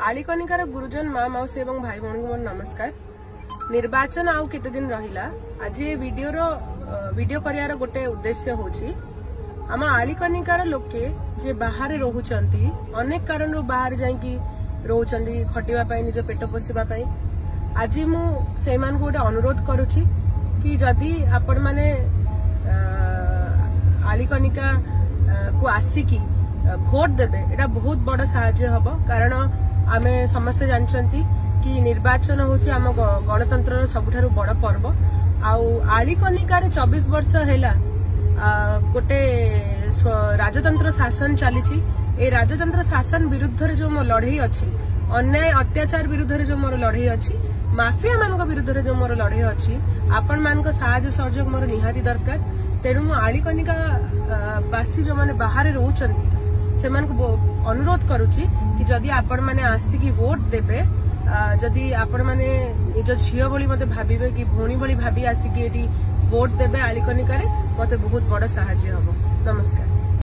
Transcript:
आलिकनिकार गुरुजन माँ मौसी और भाई भौणी को मोर नमस्कार। निर्वाचन आउ केते दिन रहिला। आज ये वीडियो करियार गोटे उद्देश्य होची आम आलिकनिकार लोके जे बाहर रोचंती अनेक कारण बाहर जाइकी रोचंती खटिबा पई निज पेट पोषिबा पई। आज मु से मान गोटे अनुरोध करूची कि जदि आपण माने आलिकनिका को आसिकी भोट देबे एटा बहुत बड़ साहाय्य हबो। कारण आमे समस्त जानचंती कि निर्वाचन होची आम गणतंत्र सबुठारु बड़ पर्व। आउ आलिकनिकार 24 वर्ष हैला गोटे राजतंत्र शासन चलीची। ए राजतंत्र शासन विरुद्ध रे जो मो लड़ाई अछि, अन्याय अत्याचार विरुद्ध रे जो मोर लड़ाई अछि, माफिया मानक विरुद्ध रे जो मोर लड़ाई अछि, आपण मानक साहाय्य सहयोग मोर निहाती दरकार। तेणु मु आलिकनिका बासी जो माने बाहर रोचंती से अनुरोध करुची कि जदि आपण माने आसिकी वोट देबे, जदि आपण माने निज झियो बोली मते भाबिबे कि भोणी बोली भाबी आसिकी एटी वोट देबे आलिकनिका रे, मते बहुत बड़ साहाय्य हबो। नमस्कार।